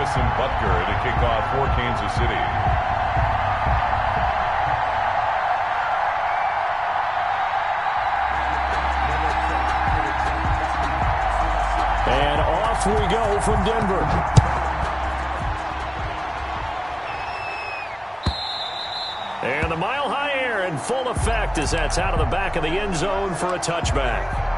Harrison Butker to kick off for Kansas City. And off we go from Denver. And the mile-high air in full effect as that's out of the back of the end zone for a touchback.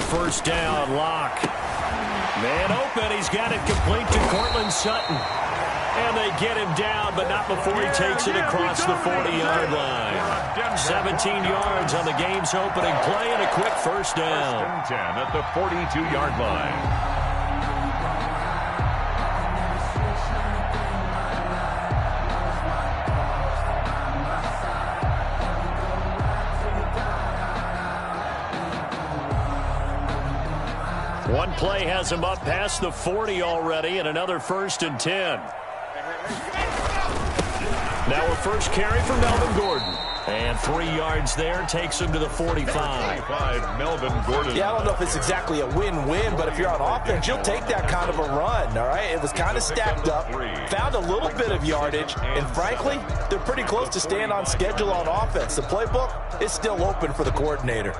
First down, Locke. Man open, he's got it complete to Cortland Sutton. And they get him down, but not before he takes it across the 40-yard line. 17 yards on the game's opening play and a quick first down. First and 10 at the 42-yard line. One play has him up past the 40 already, and another first and 10. Now a first carry for Melvin Gordon. And 3 yards there takes him to the 45. Melvin Gordon. Yeah, I don't know if it's exactly a win-win, but if you're on offense, you'll take that kind of a run, all right? It was kind of stacked up, found a little bit of yardage, and frankly, they're pretty close to staying on schedule on offense. The playbook is still open for the coordinator.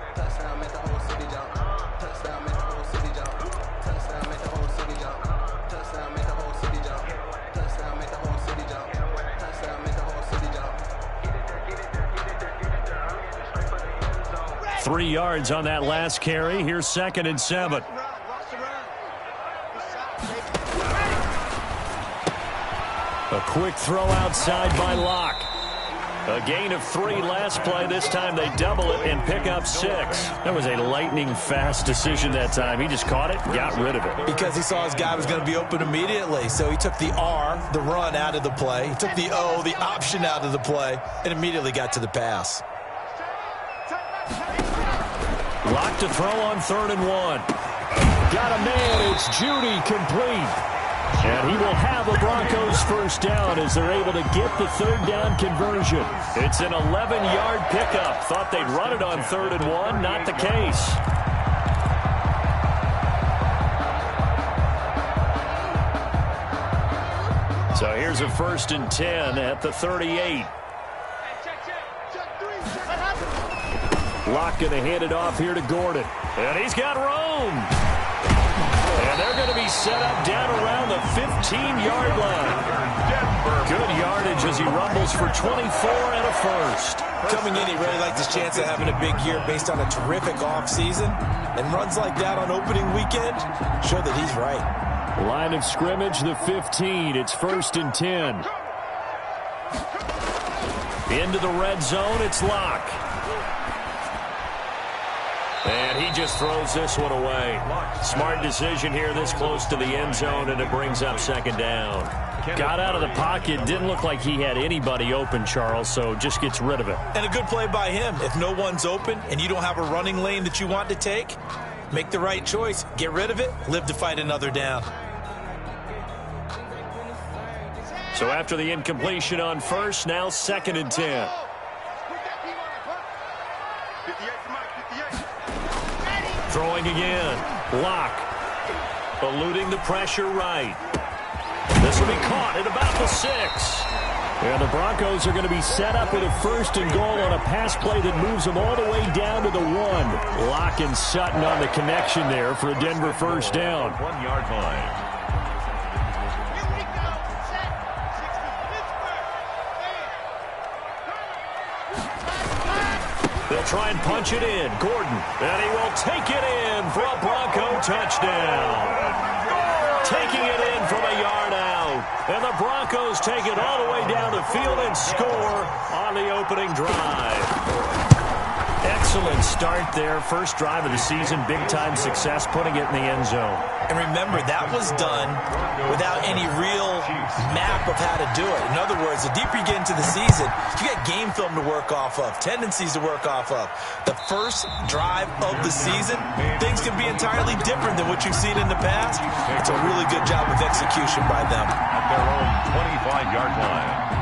Three yards on that last carry. Here's second and 7. A quick throw outside by Locke. A gain of 3 last play. This time they double it and pick up 6. That was a lightning-fast decision that time. He just caught it, got rid of it. Because he saw his guy was going to be open immediately. So he took the R, the run, out of the play. He took the O, the option, out of the play, and immediately got to the pass. Locke to throw on 3rd and 1. Got a man. It's Judy complete. And he will have a Broncos first down as they're able to get the 3rd down conversion. It's an 11-yard pickup. Thought they'd run it on 3rd and 1. Not the case. So here's a 1st and 10 at the 38. Locke going to hand it off here to Gordon. And he's got room. And they're going to be set up down around the 15-yard line. Good yardage as he rumbles for 24 and a first. Coming in, he really liked his chance of having a big year based on a terrific offseason. And runs like that on opening weekend show that he's right. Line of scrimmage, the 15. It's 1st and 10. Into the red zone, it's Locke. And he just throws this one away. Smart decision here this close to the end zone, and it brings up 2nd down. Got out of the pocket. Didn't look like he had anybody open, Charles, so just gets rid of it. And a good play by him. If no one's open and you don't have a running lane that you want to take, make the right choice. Get rid of it. Live to fight another down. So after the incompletion on first, now 2nd and 10. Throwing again. Locke. Eluding the pressure right. This will be caught at about the 6. And the Broncos are going to be set up with a 1st and goal on a pass play that moves them all the way down to the 1. Locke and Sutton on the connection there for a Denver first down. 1-yard line. They'll try and punch it in. Gordon, and he will take it in for a Bronco touchdown. Taking it in from a yard out. And the Broncos take it all the way down the field and score on the opening drive. Excellent start there. First drive of the season, big-time success, putting it in the end zone. And remember, that was done without any real map of how to do it. In other words, the deeper you get into the season, you got game film to work off of, tendencies to work off of. The first drive of the season, things can be entirely different than what you've seen in the past. It's a really good job of execution by them. At their own 25-yard line.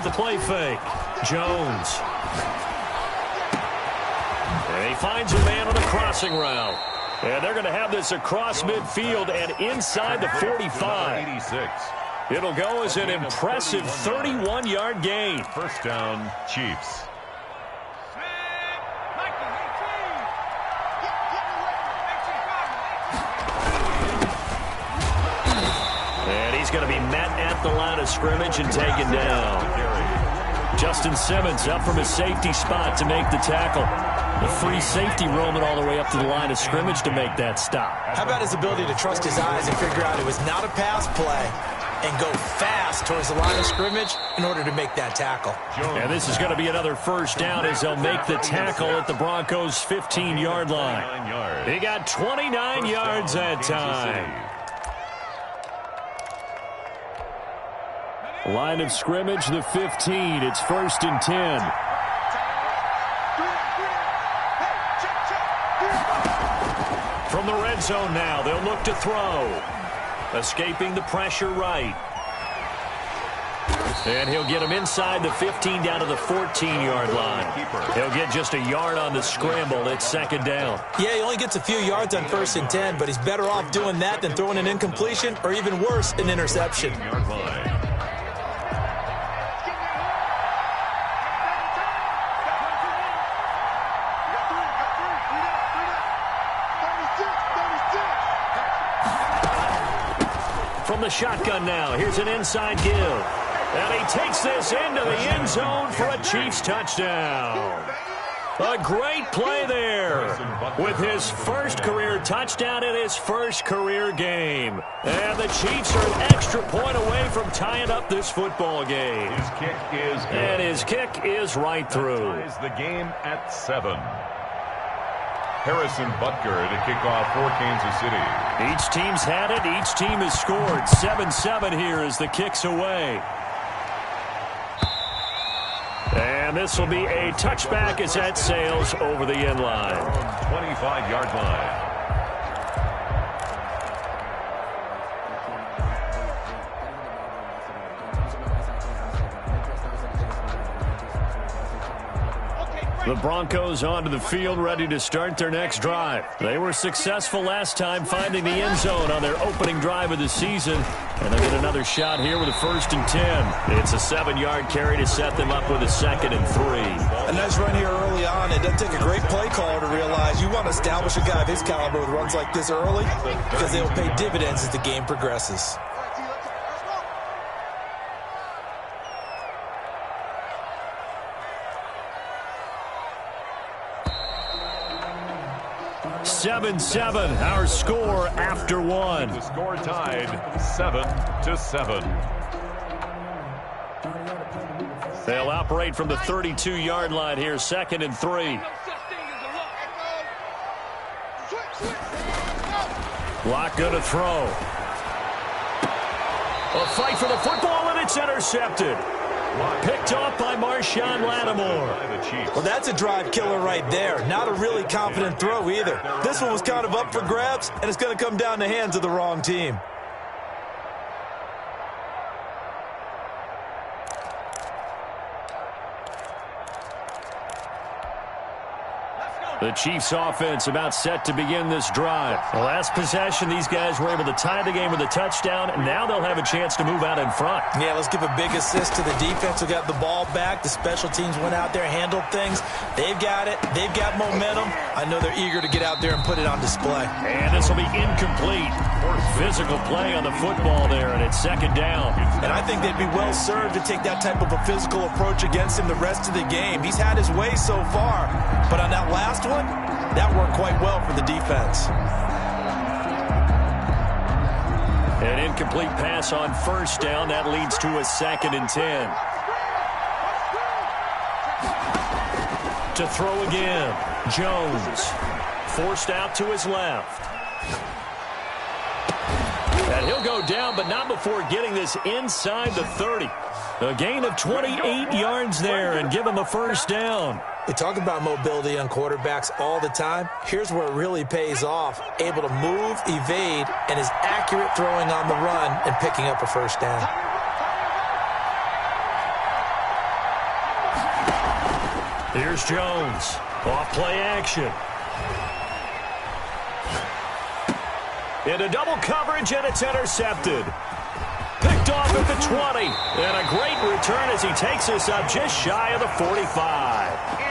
The play fake. Jones. And he finds a man on a crossing route. And they're going to have this across midfield and inside the 45. 86. It'll go as an impressive 31-yard gain. First down, Chiefs. And he's going to be met at the line of scrimmage and taken down. Justin Simmons up from his safety spot to make the tackle. The free safety roaming all the way up to the line of scrimmage to make that stop. How about his ability to trust his eyes and figure out it was not a pass play and go fast towards the line of scrimmage in order to make that tackle. And this is going to be another first down as they'll make the tackle at the Broncos' 15-yard line. He got 29 yards that time. Line of scrimmage, the 15. It's 1st and 10. From the red zone now, they'll look to throw. Escaping the pressure right. And he'll get him inside the 15 down to the 14-yard line. He'll get just a yard on the scramble. It's 2nd down. Yeah, he only gets a few yards on 1st and 10, but he's better off doing that than throwing an incompletion or even worse, an interception. From the shotgun now, here's an inside give. And he takes this into the end zone for a Chiefs touchdown. A great play there with his first career touchdown in his first career game. And the Chiefs are an extra point away from tying up this football game. His kick is good. And his kick is right through. That ties the game at 7. Harrison Butker to kick off for Kansas City. Each team's had it. Each team has scored. 7-7 here as the kick's away. And this will be a touchback as that sails over the end line. 25-yard line. The Broncos onto the field, ready to start their next drive. They were successful last time finding the end zone on their opening drive of the season. And they'll get another shot here with a 1st and 10. It's a 7-yard carry to set them up with a 2nd and 3. A nice run here early on. It doesn't take a great play caller to realize you want to establish a guy of his caliber with runs like this early because they will pay dividends as the game progresses. Seven, our score after one. The score tied 7-7. They'll operate from the 32-yard line here, 2nd and 3. Lock good to throw. A fight for the football, and it's intercepted. Picked off by Marshawn Lattimore. Well, that's a drive killer right there. Not a really confident throw either. This one was kind of up for grabs, and it's going to come down the hands of the wrong team. The Chiefs offense about set to begin this drive. The last possession, these guys were able to tie the game with a touchdown, and now they'll have a chance to move out in front. Yeah, let's give a big assist to the defense who got the ball back. The special teams went out there, handled things. They've got it. They've got momentum. I know they're eager to get out there and put it on display. And this will be incomplete. Physical play on the football there, and it's second down. And I think they'd be well served to take that type of a physical approach against him the rest of the game. He's had his way so far, but on that last one, that worked quite well for the defense. An incomplete pass on first down. That leads to a 2nd and 10. To throw again. Jones forced out to his left. And he'll go down, but not before getting this inside the 30. A gain of 28 yards there and give him a first down. We talk about mobility on quarterbacks all the time. Here's where it really pays off. Able to move, evade, and is accurate throwing on the run and picking up a first down. Here's Jones. Off play action. Into double coverage, and it's intercepted. Picked off at the 20. And a great return as he takes us up just shy of the 45.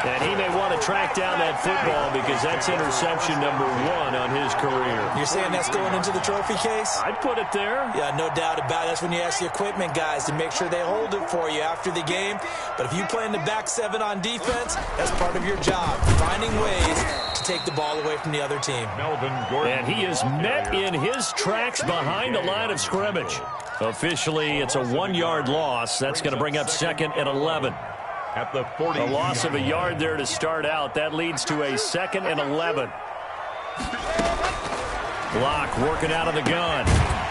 And he may want to track down that football because that's interception number 1 on his career. You're saying that's going into the trophy case? I'd put it there. Yeah, no doubt about it. That's when you ask the equipment guys to make sure they hold it for you after the game. But if you play in the back 7 on defense, that's part of your job, finding ways to take the ball away from the other team. And he is met in his tracks behind the line of scrimmage. Officially, it's a 1-yard loss. That's going to bring up 2nd and 11. At the 40. A loss of a yard there to start out. That leads to a 2nd and 11. Block working out of the gun.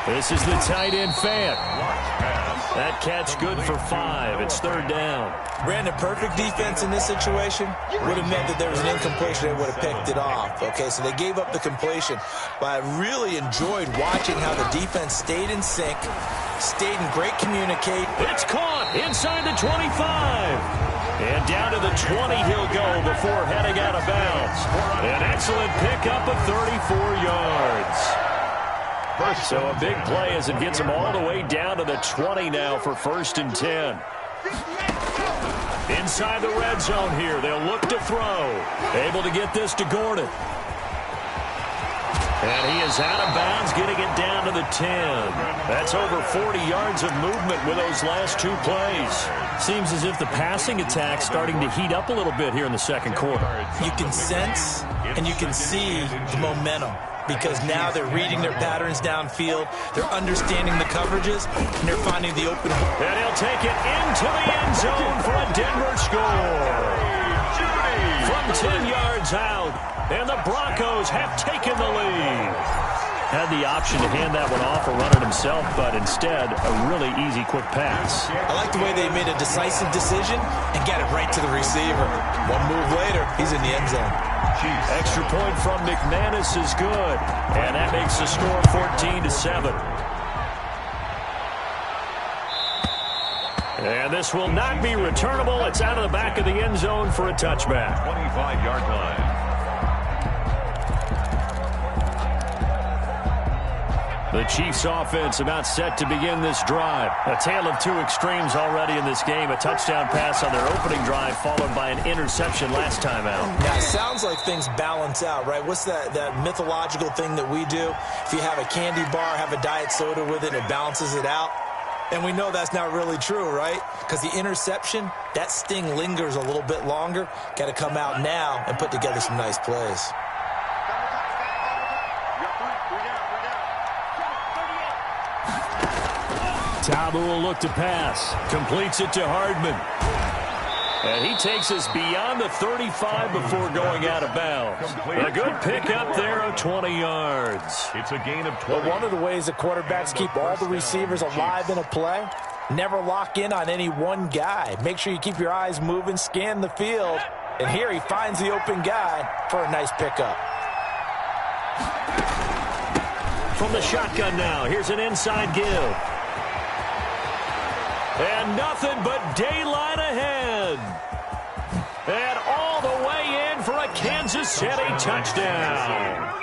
This is the tight end Fant. That catch good for 5. It's 3rd down. Brandon, perfect defense in this situation would have meant that there was an incompletion. They would have picked it off. Okay, so they gave up the completion. But I really enjoyed watching how the defense stayed in sync, stayed in great communicate. It's caught inside the 25. And down to the 20 he'll go before heading out of bounds. An excellent pickup of 34 yards. So a big play as it gets him all the way down to the 20 now for 1st and 10. Inside the red zone here. They'll look to throw. Able to get this to Gordon. And he is out of bounds, getting it down to the 10. That's over 40 yards of movement with those last 2 plays. Seems as if the passing attack's starting to heat up a little bit here in the 2nd quarter. You can sense and you can see the momentum because now they're reading their patterns downfield. They're understanding the coverages, and they're finding the open. And he'll take it into the end zone for a Denver score. From 10 yards out, and the Broncos have taken the lead. Had the option to hand that one off or run it himself, but instead, a really easy, quick pass. I like the way they made a decisive decision and got it right to the receiver. One move later, he's in the end zone. Extra point from McManus is good, and that makes the score 14-7. And this will not be returnable. It's out of the back of the end zone for a touchback. 25-yard line. The Chiefs offense about set to begin this drive. A tale of 2 extremes already in this game. A touchdown pass on their opening drive followed by an interception last time out. Now, it sounds like things balance out, right? What's that mythological thing that we do? If you have a candy bar, have a diet soda with it, it balances it out. And we know that's not really true, right? Because the interception, that sting lingers a little bit longer. Got to come out now and put together some nice plays. Tabu will look to pass. Completes it to Hardman. And he takes us beyond the 35 before going out of bounds. A good pickup there of 20 yards. It's a gain of 20. But one of the ways that quarterbacks keep all the receivers alive in a play, never lock in on any one guy. Make sure you keep your eyes moving, scan the field. And here he finds the open guy for a nice pickup. From the shotgun now, here's an inside give. And nothing but daylight ahead. And all the way in for a Kansas this and a touchdown.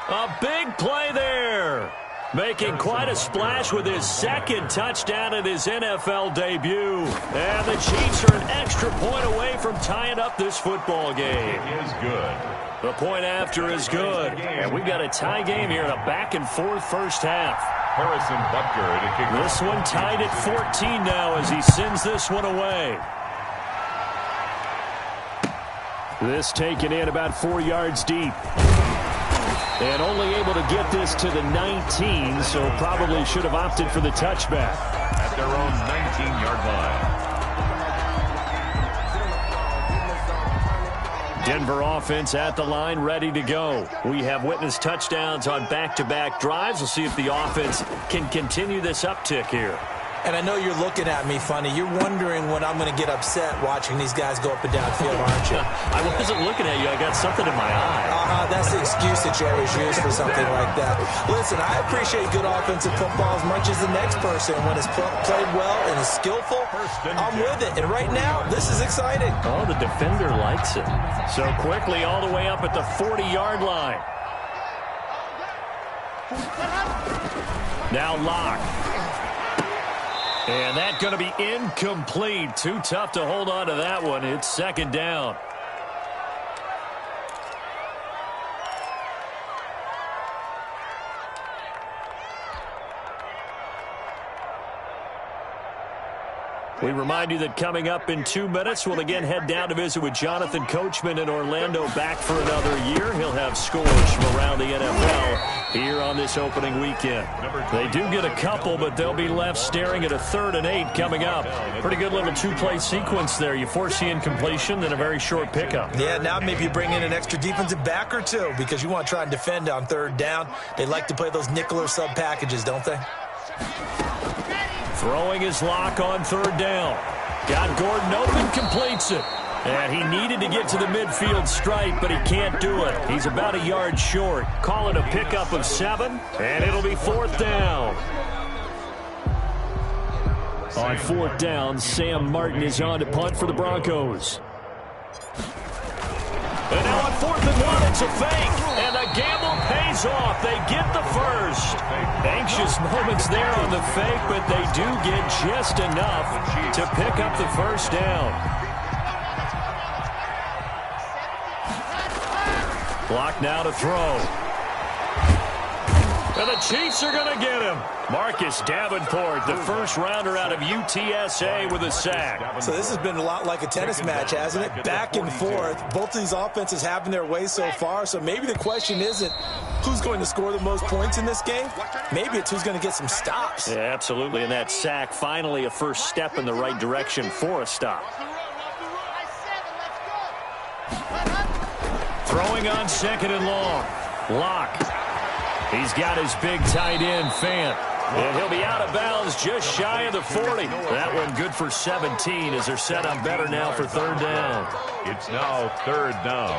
A big play there. Making quite a splash with his second touchdown in his NFL debut. And the Chiefs are an extra point away from tying up this football game. It is good. The point after is good. And we've got a tie game here in a back-and-forth first half. Harrison Butker to kick. This one tied at 14 now as he sends this one away. This taken in about 4 yards deep. And only able to get this to the 19, so probably should have opted for the touchback. At their own 19-yard line. Denver offense at the line, ready to go. We have witnessed touchdowns on back-to-back drives. We'll see if the offense can continue this uptick here. And I know you're looking at me funny. You're wondering when I'm going to get upset watching these guys go up and down field, aren't you? I wasn't looking at you. I got something in my eye. That's the excuse that you always use for something like that. Listen, I appreciate good offensive football as much as the next person. When it's played well and is skillful, I'm with it. And right now, this is exciting. Oh, the defender likes it. So quickly all the way up at the 40-yard line. Now Locke. And that's going to be incomplete. Too tough to hold on to that one. It's second down. We remind you that coming up in 2 minutes, we'll again head down to visit with Jonathan Coachman in Orlando, back for another year. He'll have scores from around the NFL here on this opening weekend. They do get a couple, but they'll be left staring at a 3rd and 8 coming up. Pretty good little two-play sequence there. You force the incompletion, then a very short pickup. Yeah, now maybe you bring in an extra defensive back or two because you want to try and defend on 3rd down. They like to play those nickel or sub packages, don't they? Throwing his Lock on 3rd down. Got Gordon open, completes it. And he needed to get to the midfield stripe, but he can't do it. He's about a yard short. Call it a pickup of 7, and it'll be 4th down. On 4th down, Sam Martin is on to punt for the Broncos. And now on 4th and 1, it's a fake. And the gamble pays off. They get the first. Anxious moments there on the fake, but they do get just enough to pick up the first down. Clock now to throw. And the Chiefs are going to get him. Marcus Davenport, the first rounder out of UTSA, with a sack. So this has been a lot like a tennis match, hasn't it? Back and forth. Both of these offenses having their way so far. So maybe the question isn't who's going to score the most points in this game. Maybe it's who's going to get some stops. Yeah, absolutely. And that sack, finally a first step in the right direction for a stop. Throwing on 2nd and long. Locke. He's got his big tight end, Fant. And he'll be out of bounds just shy of the 40. That one good for 17 as they're set on better now for 3rd down. It's now 3rd down.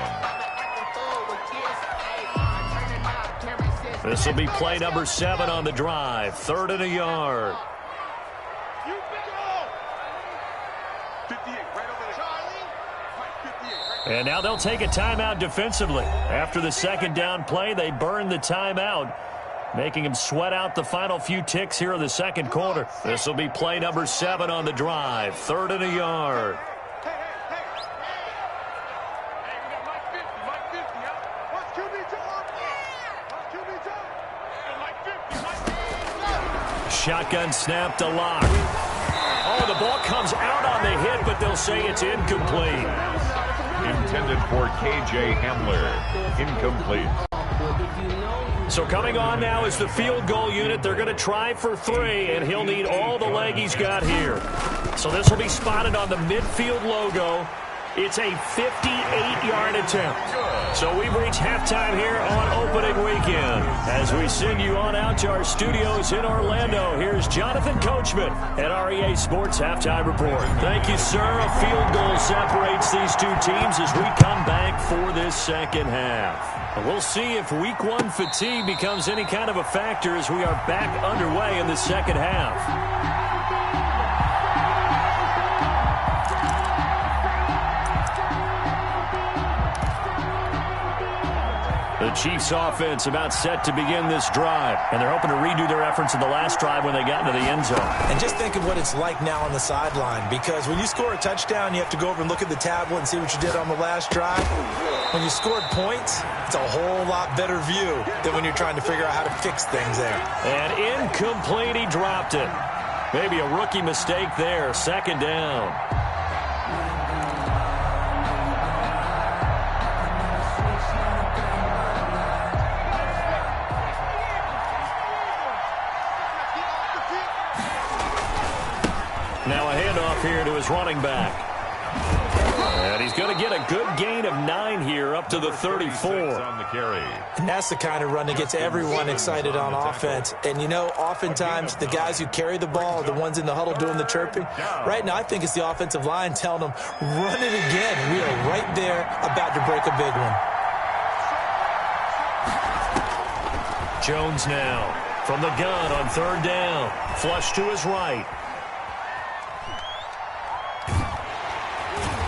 This will be play number 7 on the drive. 3rd and a yard. And now they'll take a timeout defensively. After the 2nd down play, they burn the timeout, making them sweat out the final few ticks here in the 2nd quarter. This will be play number 7 on the drive. 3rd and a yard. Shotgun snap to Locke. Oh, the ball comes out on the hit, but they'll say it's incomplete. Intended for K.J. Hamler. Incomplete. So coming on now is the field goal unit. They're going to try for 3, and he'll need all the leg he's got here. So this will be spotted on the midfield logo. It's a 58-yard attempt. So we've reached halftime here on opening weekend. As we send you on out to our studios in Orlando, here's Jonathan Coachman at REA Sports Halftime Report. Thank you, sir. A field goal separates these two teams as we come back for this 2nd half. We'll see if week 1 fatigue becomes any kind of a factor as we are back underway in the 2nd half. Chiefs offense about set to begin this drive, and they're hoping to redo their efforts in the last drive when they got into the end zone. And just think of what it's like now on the sideline, because when you score a touchdown, you have to go over and look at the tablet and see what you did on the last drive. When you scored points, it's a whole lot better view than when you're trying to figure out how to fix things there. And incomplete, he dropped it. Maybe a rookie mistake there, second down. Now a handoff here to his running back. And he's going to get a good gain of 9 here up to the 34. And that's the kind of run that gets everyone excited on offense. And, you know, oftentimes the guys who carry the ball are the ones in the huddle doing the chirping. Right now I think it's the offensive line telling them, run it again. We are right there about to break a big one. Jones now from the gun on third down. Flush to his right.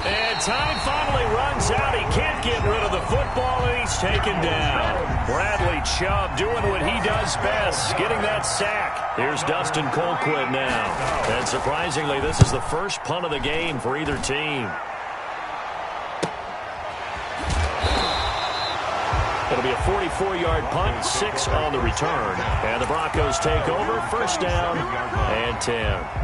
And time finally runs out. He can't get rid of the football, and he's taken down. Bradley Chubb doing what he does best, getting that sack. Here's Dustin Colquitt now. And surprisingly, this is the first punt of the game for either team. It'll be a 44-yard punt, 6 on the return. And the Broncos take over, first down and 10.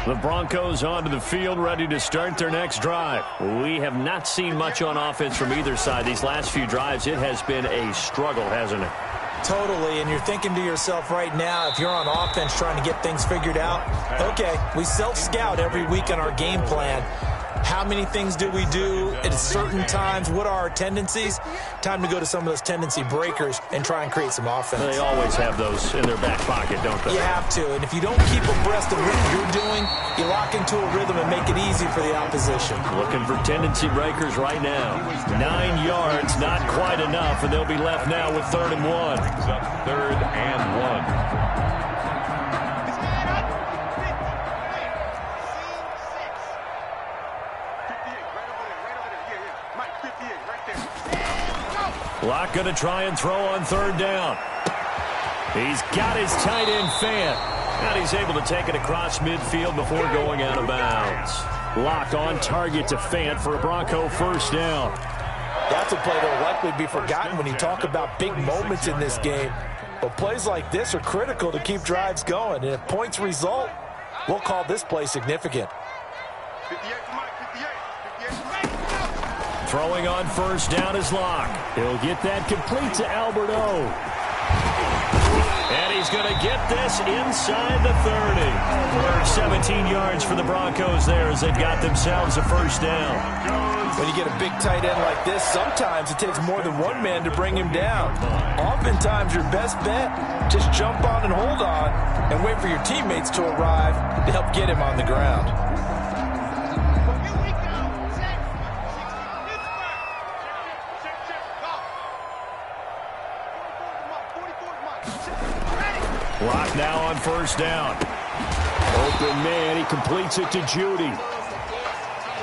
The Broncos onto the field, ready to start their next drive. We have not seen much on offense from either side. These last few drives, it has been a struggle, hasn't it? Totally, and you're thinking to yourself right now, if you're on offense trying to get things figured out, okay, we self-scout every week on our game plan. How many things do we do at certain times? What are our tendencies? Time to go to some of those tendency breakers and try and create some offense. They always have those in their back pocket, don't they? You have to, and if you don't keep abreast of what you're doing, you lock into a rhythm and make it easy for the opposition. Looking for tendency breakers right now. 9 yards, not quite enough, and they'll be left now with 3rd and 1. Third and 1. Locke going to try and throw on 3rd down. He's got his tight end Fant. And he's able to take it across midfield before going out of bounds. Locke on target to Fant for a Bronco first down. That's a play that will likely be forgotten when you talk about big moments in this game. But plays like this are critical to keep drives going. And if points result, we'll call this play significant. Throwing on first down is Locke. He'll get that complete to Albert O. And he's going to get this inside the 30. 17 yards for the Broncos there as they've got themselves a first down. When you get a big tight end like this, sometimes it takes more than one man to bring him down. Oftentimes, your best bet, just jump on and hold on and wait for your teammates to arrive to help get him on the ground. Locke now on first down. Open man, he completes it to Judy.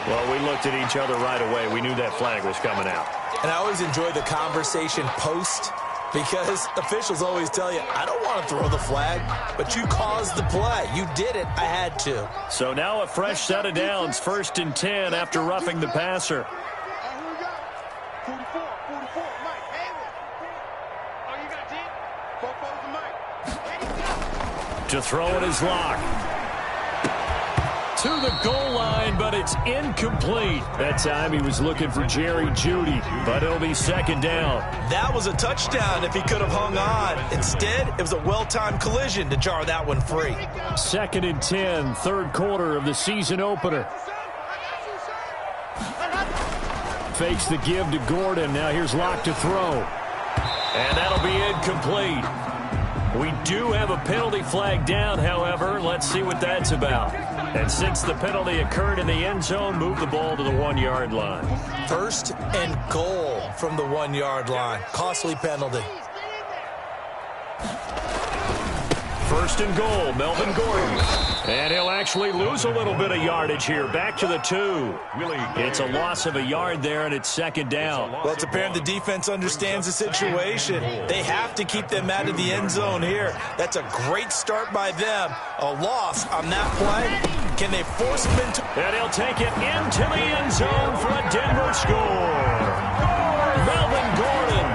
Well, we looked at each other right away. We knew that flag was coming out. And I always enjoy the conversation post because officials always tell you, I don't want to throw the flag, but you caused the play. You did it. I had to. So now a fresh set of downs, 1st and 10 after roughing the passer. To throw it is Locke. To the goal line, but it's incomplete. That time he was looking for Jerry Jeudy, but it'll be 2nd down. That was a touchdown if he could have hung on. Instead, it was a well-timed collision to jar that one free. 2nd and 10, 3rd quarter of the season opener. Fakes the give to Gordon. Now here's Locke to throw. And that'll be incomplete. We do have a penalty flag down, however. Let's see what that's about. And since the penalty occurred in the end zone, move the ball to the 1-yard line. 1st and goal from the 1-yard line. Costly penalty. First and goal, Melvin Gordon. And he'll actually lose a little bit of yardage here. Back to the 2. It's a loss of a yard there, and it's second down. Well, it's apparent the defense understands the situation. They have to keep them out of the end zone here. That's a great start by them. A loss on that play. Can they force him into... And he'll take it into the end zone for a Denver score. Melvin Gordon,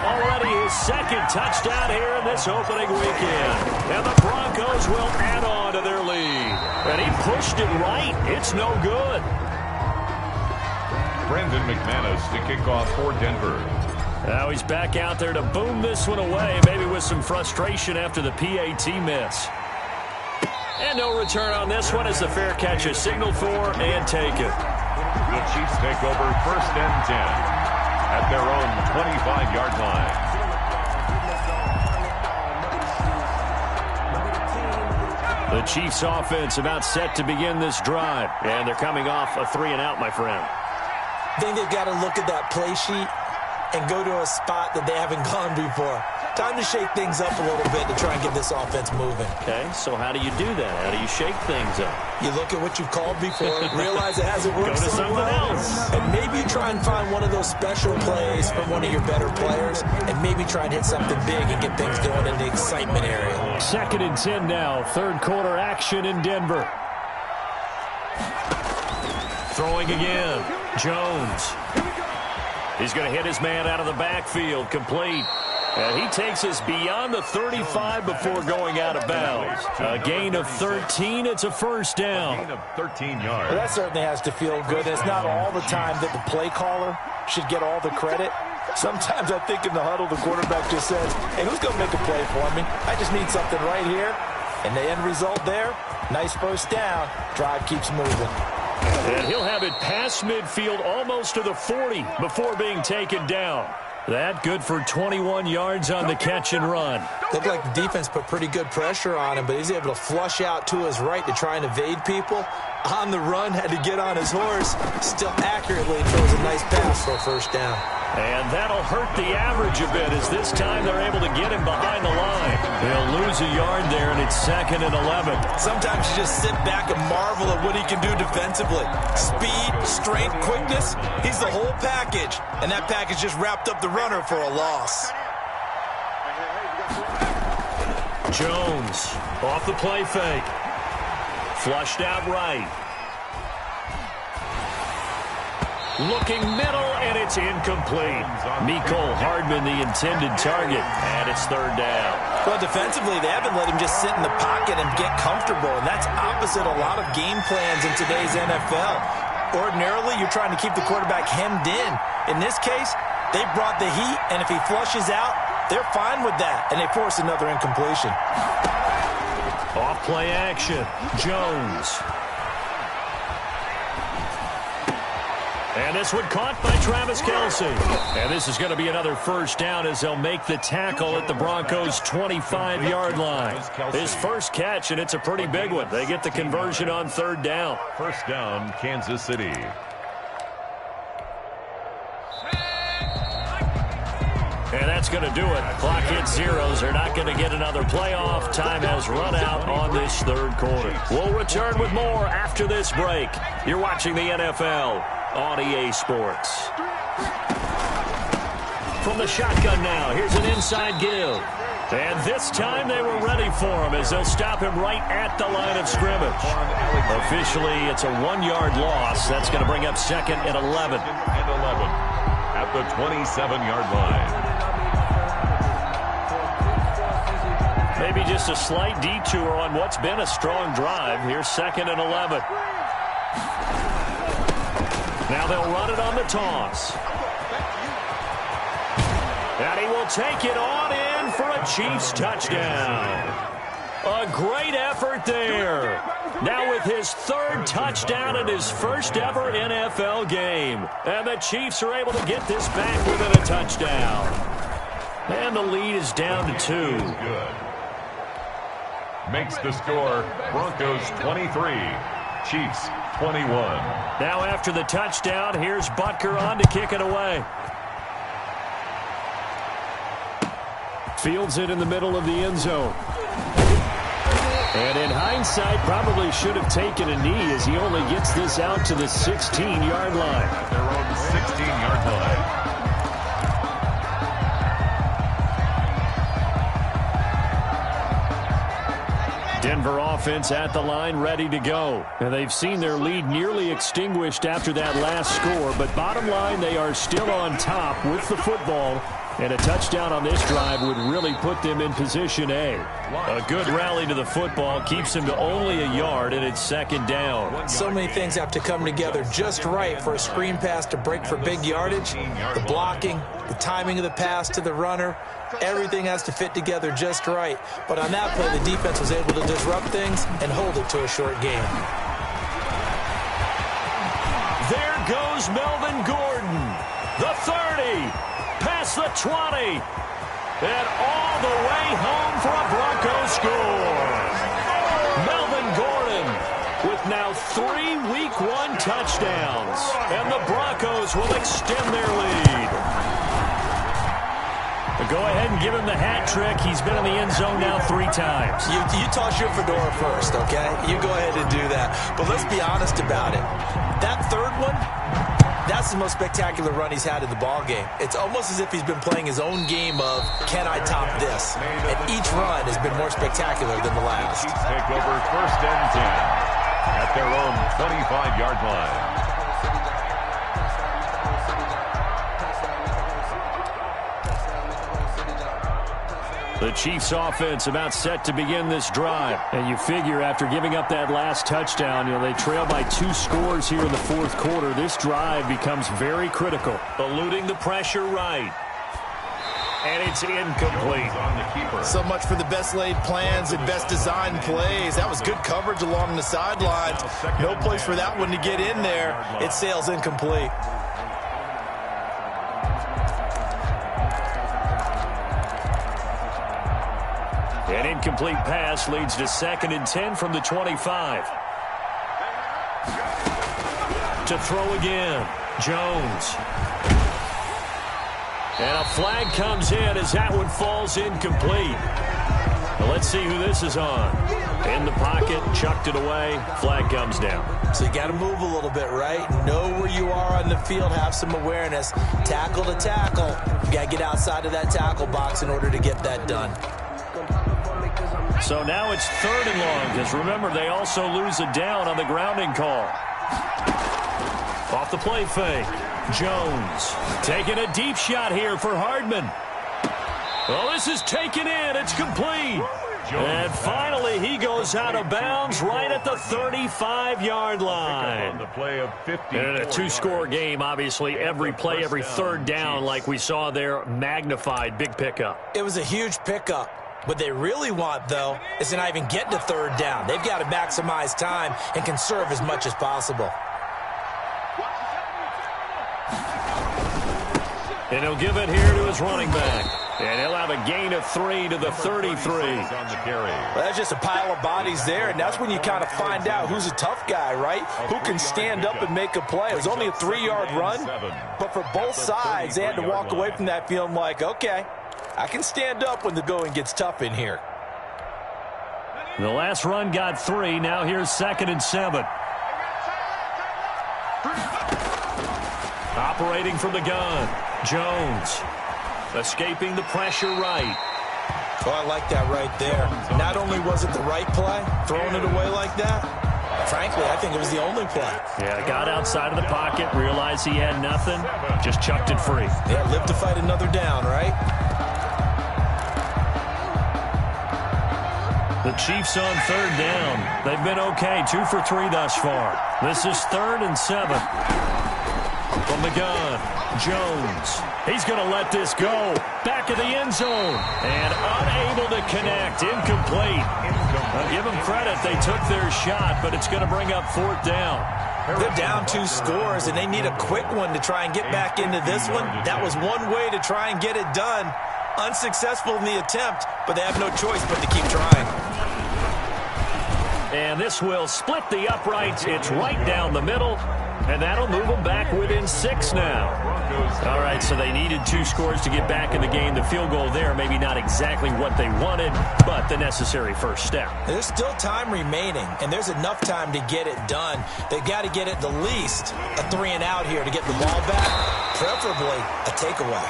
already his second touchdown here in this opening weekend. And the Broncos will add on to their lead. And he pushed it right. It's no good. Brendan McManus to kick off for Denver. Now he's back out there to boom this one away, maybe with some frustration after the PAT miss. And no return on this one as the fair catch is signaled for and taken. The Chiefs take over first and 10 at their own 25-yard line. The Chiefs offense about set to begin this drive. And they're coming off a 3-and-out, my friend. I think they've got to look at that play sheet and go to a spot that they haven't gone before. Time to shake things up a little bit to try and get this offense moving. Okay, so how do you do that? How do you shake things up? You look at what you've called before, realize it hasn't worked Go to so something well, else. and maybe try and find one of those special plays from one of your better players, and maybe try and hit something big and get things going in the excitement area. Second and 10 now. Third quarter action in Denver. Throwing again. Jones. He's going to hit his man out of the backfield. Complete. And he takes us beyond the 35 before going out of bounds. A gain of 13. It's a first down. A gain of 13 yards. Well, that certainly has to feel good. It's not all the time that the play caller should get all the credit. Sometimes I think in the huddle, the quarterback just says, hey, who's going to make a play for me? I just need something right here. And the end result there, nice first down. Drive keeps moving. And he'll have it past midfield almost to the 40 before being taken down. That good for 21 yards on the catch and run. Looked like the defense put pretty good pressure on him, but he's able to flush out to his right to try and evade people. On the run, had to get on his horse. Still accurately throws a nice pass for a first down. And that'll hurt the average a bit as this time they're able to get him behind the line. They'll lose a yard there, and it's second and 11. Sometimes you just sit back and marvel at what he can do defensively. Speed, strength, quickness, he's the whole package. And that package just wrapped up the runner for a loss. Jones off the play fake. Flushed out right. Looking middle, and it's incomplete. Mecole Hardman, the intended target, and it's third down. Well, defensively, they haven't let him just sit in the pocket and get comfortable, and that's opposite a lot of game plans in today's NFL. Ordinarily, you're trying to keep the quarterback hemmed in. In this case, they brought the heat, and if he flushes out, they're fine with that, and they force another incompletion. Off play action. Jones. And this one caught by Travis Kelce. And this is going to be another first down as they'll make the tackle at the Broncos' 25-yard line. His first catch, and it's a pretty big one. They get the conversion on third down. First down, Kansas City. And that's going to do it. Clock hits zeros. They're not going to get another playoff. Time has run out on this third quarter. We'll return with more after this break. You're watching the NFL on EA Sports. From the shotgun now, here's an inside give. And this time they were ready for him as they'll stop him right at the line of scrimmage. Officially, it's a 1-yard loss. That's going to bring up second and 11. At the 27-yard line. Maybe just a slight detour on what's been a strong drive. Here's second and 11. Now they'll run it on the toss. And he will take it on in for a Chiefs touchdown. A great effort there. Now with his third touchdown in his first ever NFL game. And the Chiefs are able to get this back within a touchdown. And the lead is down to 2. Good. Makes the score Broncos 23, Chiefs 21. Now after the touchdown, here's Butker on to kick it away. Fields it in the middle of the end zone. And in hindsight, probably should have taken a knee as he only gets this out to the 16-yard line. At their own 16-yard line. Denver offense at the line, ready to go. And they've seen their lead nearly extinguished after that last score. But bottom line, they are still on top with the football. And a touchdown on this drive would really put them in position A. A good rally to the football keeps them to only a yard, and it's second down. So many things have to come together just right for a screen pass to break for big yardage. The blocking, the timing of the pass to the runner, everything has to fit together just right. But on that play, the defense was able to disrupt things and hold it to a short game. There goes Melvin Gordon, the 30. Past the 20, and all the way home for a Broncos score. Melvin Gordon with now 3 Week 1 touchdowns, and the Broncos will extend their lead. But go ahead and give him the hat trick. He's been in the end zone now 3 times. You toss your fedora first, okay? You go ahead and do that. But let's be honest about it. That third one, that's the most spectacular run he's had in the ballgame. It's almost as if he's been playing his own game of, can I top this? And each run has been more spectacular than the last. Chiefs take over first and 10 at their own 25-yard line. The Chiefs offense about set to begin this drive. And you figure after giving up that last touchdown, they trail by 2 scores here in the fourth quarter. This drive becomes very critical. Eluding the pressure right. And it's incomplete. So much for the best laid plans and best designed plays. That was good coverage along the sidelines. No place for that one to get in there. It sails incomplete. An incomplete pass leads to 2nd and 10 from the 25. To throw again, Jones. And a flag comes in as that one falls incomplete. Well, let's see who this is on. In the pocket, chucked it away, flag comes down. So you got to move a little bit, right? Know where you are on the field, have some awareness. Tackle to tackle. You got to get outside of that tackle box in order to get that done. So now it's 3rd and long, because remember, they also lose a down on the grounding call. Off the play fake. Jones taking a deep shot here for Hardman. Well, this is taken in. It's complete. And finally, he goes out of bounds right at the 35-yard line. And a 2-score game, obviously. Every play, every 3rd down, like we saw there, magnified. Big pickup. It was a huge pickup. What they really want, though, is to not even get to 3rd down. They've got to maximize time and conserve as much as possible. And he'll give it here to his running back. And he'll have a gain of 3 to the 33. Well, that's just a pile of bodies there, and that's when you kind of find out who's a tough guy, right? Who can stand up and make a play. It was only a 3-yard run, but for both sides, they had to walk away from that feeling like, okay, I can stand up when the going gets tough in here. The last run got 3. Now here's 2nd and 7. Operating from the gun. Jones escaping the pressure right. Oh, I like that right there. Not only was it the right play, throwing it away like that, frankly, I think it was the only play. Yeah, got outside of the pocket, realized he had nothing, just chucked it free. Yeah, live to fight another down, right? The Chiefs on 3rd down. They've been okay, 2 for 3 thus far. This is 3rd and 7. From the gun, Jones. He's going to let this go. Back of the end zone. And unable to connect. Incomplete. I'll give them credit. They took their shot, but it's going to bring up 4th down. They're down 2 scores, and they need a quick one to try and get back into this one. That was one way to try and get it done. Unsuccessful in the attempt, but they have no choice but to keep trying. And this will split the uprights. It's right down the middle, and that'll move them back within 6 now. All right, so they needed 2 scores to get back in the game. The field goal there, maybe not exactly what they wanted, but the necessary first step. There's still time remaining, and there's enough time to get it done. They've got to get at the least a 3-and-out here to get the ball back, preferably a takeaway.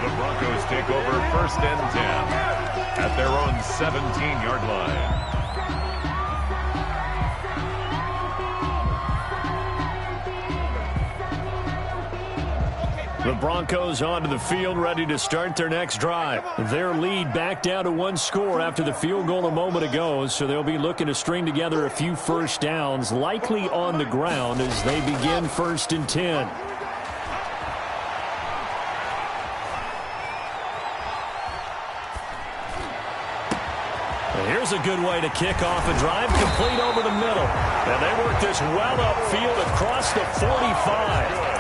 The Broncos take over 1st and 10 at their own 17-yard line. The Broncos onto the field, ready to start their next drive. Their lead back down to 1 score after the field goal a moment ago, so they'll be looking to string together a few first downs, likely on the ground as they begin 1st and 10. Here's a good way to kick off a drive, complete over the middle. And they work this well upfield across the 45.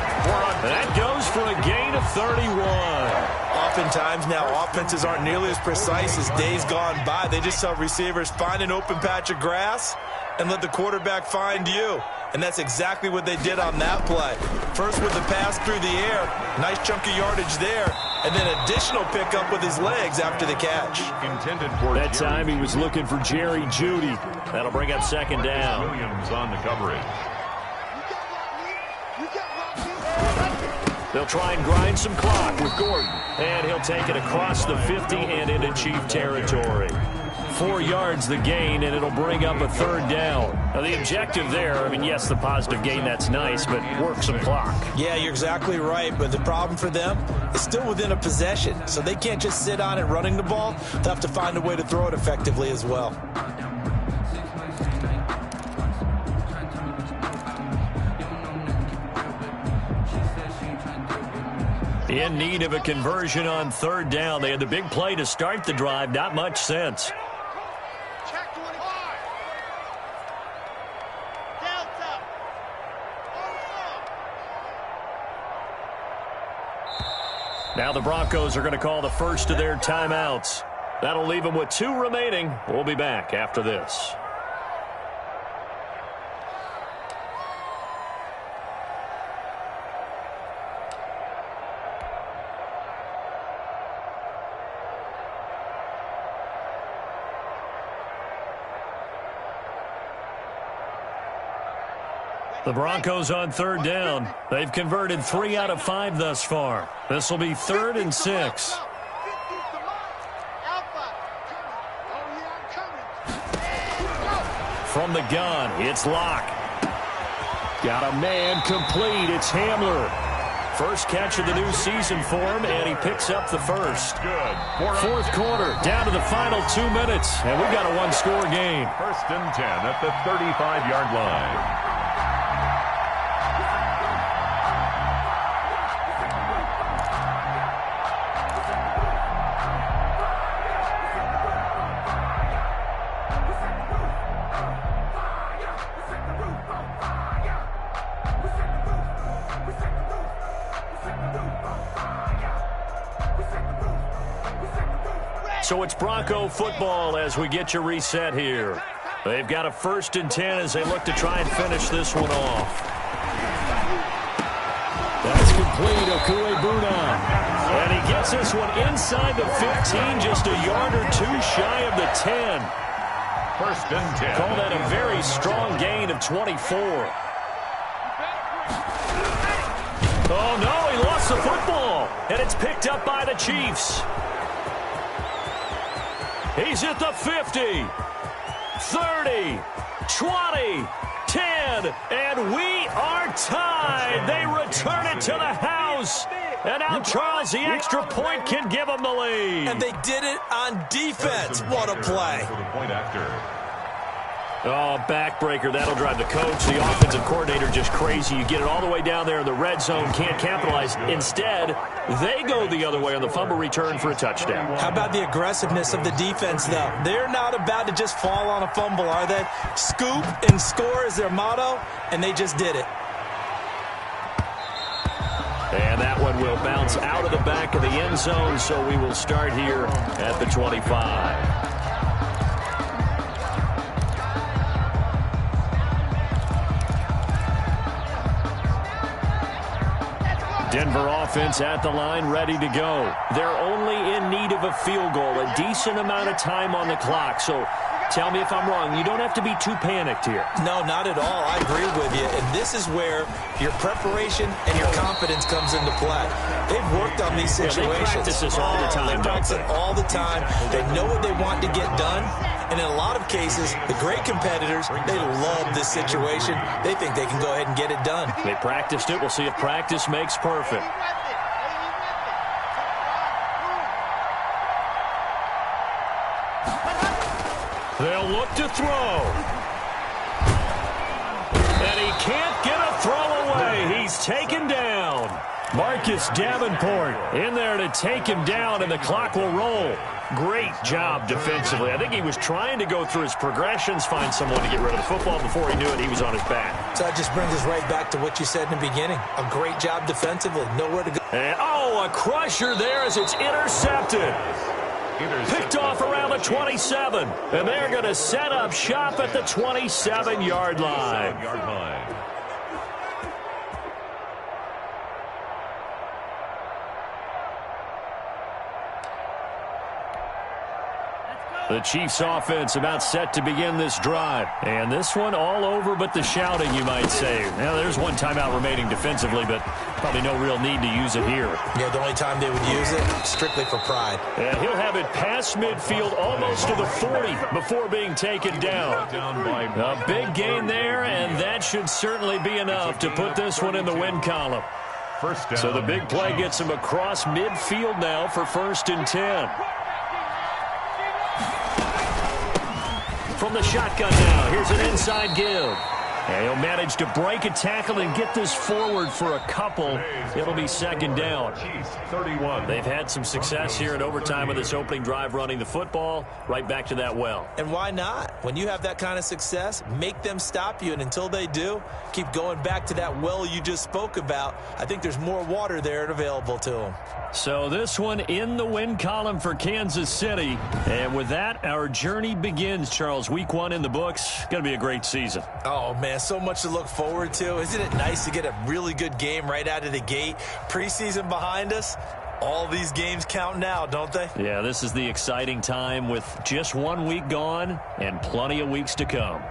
And that goes for a gain of 31. Oftentimes now, offenses aren't nearly as precise as days gone by. They just have receivers find an open patch of grass and let the quarterback find you. And that's exactly what they did on that play. First with the pass through the air, nice chunk of yardage there, and then additional pickup with his legs after the catch. That time he was looking for Jerry Jeudy. That'll bring up 2nd down. Williams on the coverage. They'll try and grind some clock with Gordon. And he'll take it across the 50 and into Chief territory. 4 yards the gain, and it'll bring up a 3rd down. Now, the objective there, I mean, yes, the positive gain, that's nice, but work some clock. Yeah, you're exactly right, but the problem for them is still within a possession, so they can't just sit on it running the ball. They'll have to find a way to throw it effectively as well. In need of a conversion on 3rd down. They had the big play to start the drive. Not much sense. Now the Broncos are going to call the first of their timeouts. That'll leave them with 2 remaining. We'll be back after this. The Broncos on 3rd down. They've converted 3 out of 5 thus far. This will be 3rd and 6. From the gun, it's Locke. Got a man complete. It's Hamler. First catch of the new season for him, and he picks up the first. Good. 4th quarter, down to the final 2 minutes, and we've got a 1-score game. 1st and 10 at the 35-yard line. So it's Bronco football as we get you reset here. They've got a 1st and 10 as they look to try and finish this one off. That's complete, Okuegbuna. And he gets this one inside the 15, just a yard or 2 shy of the 10. 1st and 10. Call that a very strong gain of 24. Oh, no, he lost the football. And it's picked up by the Chiefs. He's at the 50, 30, 20, 10, and we are tied. They return it to the house. And now Charles, the extra point, can give them the lead. And they did it on defense. What a play. For the point after. Oh, backbreaker. That'll drive the coach, the offensive coordinator, just crazy. You get it all the way down there in the red zone, can't capitalize. Instead, they go the other way on the fumble return for a touchdown. How about the aggressiveness of the defense, though? They're not about to just fall on a fumble, are they? Scoop and score is their motto, and they just did it. And that one will bounce out of the back of the end zone, so we will start here at the 25. Denver offense at the line, ready to go. They're only in need of a field goal, a decent amount of time on the clock. So tell me if I'm wrong. You don't have to be too panicked here. No, not at all. I agree with you. And this is where your preparation and your confidence comes into play. They've worked on these situations. They practice this all the time, They practice it all the time. They know what they want to get done. And in a lot of cases, the great competitors, they love this situation. They think they can go ahead and get it done. They practiced it. We'll see if practice makes perfect. They'll look to throw. And he can't get a throw away. He's taken down. Marcus Davenport in there to take him down, and the clock will roll. Great job defensively. I think he was trying to go through his progressions, find someone to get rid of the football. Before he knew it, he was on his back. So that just brings us right back to what you said in the beginning. A great job defensively. Nowhere to go. And, a crusher there as it's intercepted. Picked off around the 27. And they're going to set up shop at the 27-yard line. The Chiefs offense about set to begin this drive. And this one all over but the shouting, you might say. Now, there's one timeout remaining defensively, but probably no real need to use it here. Yeah, the only time they would use it, strictly for pride. And he'll have it past midfield almost to the 40 before being taken down. A big gain there, and that should certainly be enough to put this one in the win column. So the big play gets him across midfield now for 1st and 10. From the shotgun now, here's an inside give. And he'll manage to break a tackle and get this forward for a couple. It'll be 2nd down. 31. They've had some success here in overtime with this opening drive running the football. Right back to that well. And why not? When you have that kind of success, make them stop you. And until they do, keep going back to that well you just spoke about. I think there's more water there and available to them. So this one in the win column for Kansas City. And with that, our journey begins, Charles. Week 1 in the books. Going to be a great season. Oh, man, so much to look forward to. Isn't it nice to get a really good game right out of the gate? Preseason behind us. All these games count now, don't they? Yeah, this is the exciting time with just 1 week gone and plenty of weeks to come.